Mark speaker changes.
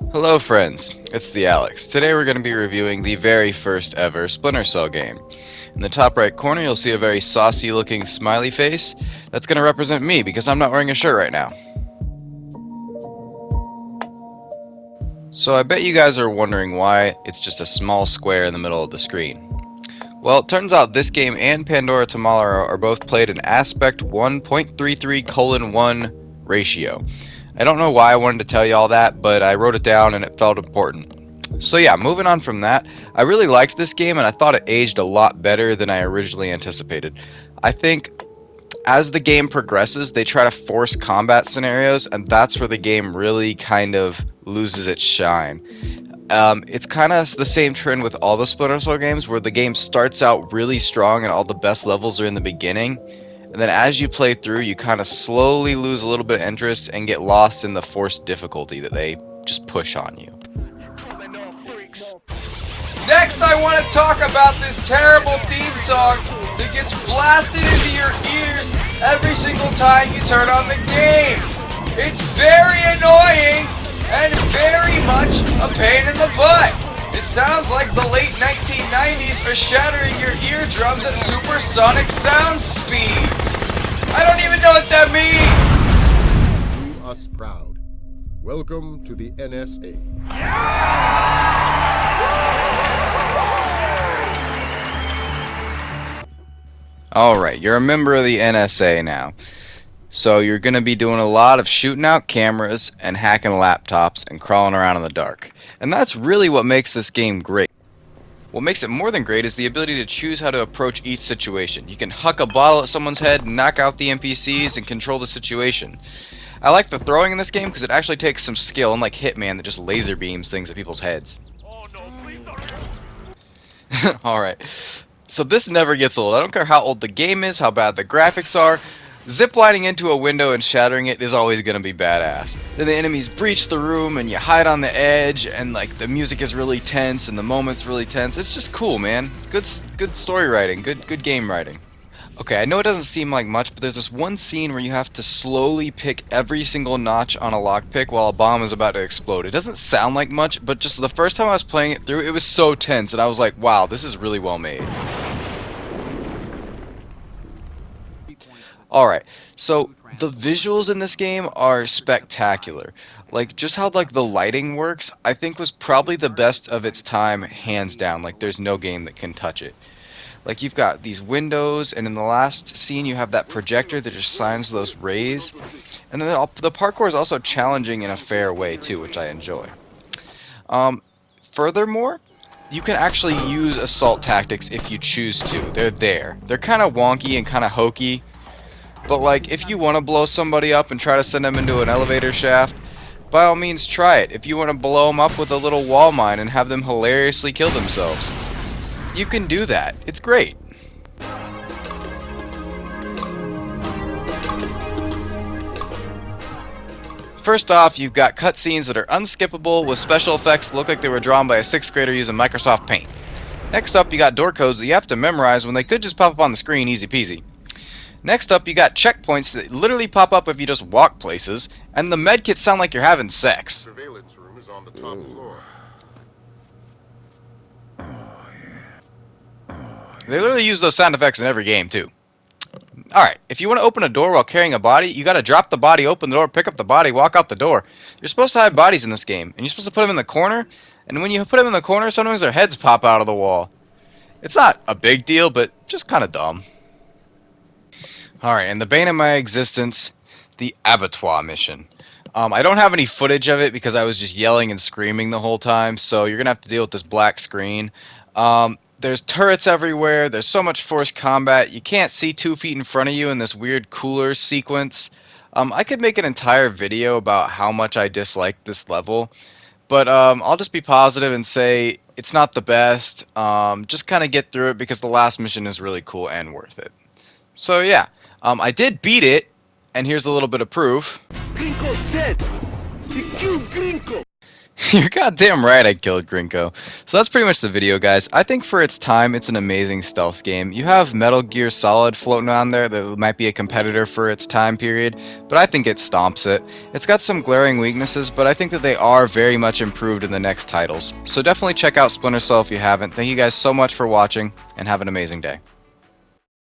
Speaker 1: Hello friends, it's the Alex. Today we're going to be reviewing the very first ever Splinter Cell game. In the top right corner you'll see a very saucy looking smiley face. That's going to represent me because I'm not wearing a shirt right now. So I bet you guys are wondering why it's just a small square in the middle of the screen. Well, it turns out this game and Pandora Tomorrow are both played in aspect 1.33:1 ratio. I don't know why I wanted to tell you all that, but I wrote it down and it felt important. So yeah, moving on from that, I really liked this game and I thought it aged a lot better than I originally anticipated. I think as the game progresses, they try to force combat scenarios, and that's where the game really kind of loses its shine. It's kind of the same trend with all the Splinter Cell games, where the game starts out really strong and all the best levels are in the beginning, and then as you play through, you kind of slowly lose a little bit of interest and get lost in the forced difficulty that they just push on you. Next, I want to talk about this terrible theme song that gets blasted into your ears every single time you turn on the game. It's very annoying and very much a pain in the butt. It sounds like the late 1990s are shattering your eardrums at supersonic sound speed. I don't even know what that means.
Speaker 2: Do us proud. Welcome to the NSA.
Speaker 1: Alright, you're a member of the NSA now. So you're going to be doing a lot of shooting out cameras and hacking laptops and crawling around in the dark. And that's really what makes this game great. What makes it more than great is the ability to choose how to approach each situation. You can huck a bottle at someone's head, knock out the NPCs, and control the situation. I like the throwing in this game because it actually takes some skill, unlike Hitman that just laser beams things at people's heads.
Speaker 3: Oh no, please don't.
Speaker 1: Alright, so this never gets old. I don't care how old the game is, how bad the graphics are. Ziplining into a window and shattering it is always going to be badass. Then the enemies breach the room and you hide on the edge, and like the music is really tense and the moment's really tense. It's just cool, man. Good story writing, good game writing. Okay, I know it doesn't seem like much, but there's this one scene where you have to slowly pick every single notch on a lockpick while a bomb is about to explode. It doesn't sound like much, but just the first time I was playing it through, it was so tense, and I was like, wow, this is really well made. Alright, so the visuals in this game are spectacular. Like, just how like the lighting works, I think was probably the best of its time, hands down. Like, there's no game that can touch it. Like, you've got these windows, and in the last scene you have that projector that just shines those rays. And then the parkour is also challenging in a fair way too, which I enjoy. Furthermore, you can actually use assault tactics if you choose to. They're there. They're kind of wonky and kind of hokey. But like, if you want to blow somebody up and try to send them into an elevator shaft, by all means try it. If you want to blow them up with a little wall mine and have them hilariously kill themselves, you can do that. It's great. First off, you've got cutscenes that are unskippable with special effects that look like they were drawn by a 6th grader using Microsoft Paint. Next up, you got door codes that you have to memorize when they could just pop up on the screen easy peasy. Next up, you got checkpoints that literally pop up if you just walk places, and the medkits sound like you're having sex.
Speaker 2: Surveillance room is on the top floor.
Speaker 1: They literally use those sound effects in every game, too. Alright, if you want to open a door while carrying a body, you gotta drop the body, open the door, pick up the body, walk out the door. You're supposed to hide bodies in this game, and you're supposed to put them in the corner, and when you put them in the corner, sometimes their heads pop out of the wall. It's not a big deal, but just kind of dumb. Alright, and the bane of my existence, the abattoir mission. I don't have any footage of it because I was just yelling and screaming the whole time, so you're going to have to deal with this black screen. There's turrets everywhere, there's so much forced combat, you can't see 2 feet in front of you in this weird cooler sequence. I could make an entire video about how much I dislike this level, but I'll just be positive and say it's not the best. Just kind of get through it because the last mission is really cool and worth it. So yeah. I did beat it, and here's a little bit of proof.
Speaker 4: Gringo's dead! He killed Gringo!
Speaker 1: You're goddamn right I killed Grinko. So that's pretty much the video, guys. I think for its time, it's an amazing stealth game. You have Metal Gear Solid floating on there that might be a competitor for its time period, but I think it stomps it. It's got some glaring weaknesses, but I think that they are very much improved in the next titles. So definitely check out Splinter Cell if you haven't. Thank you guys so much for watching, and have an amazing day.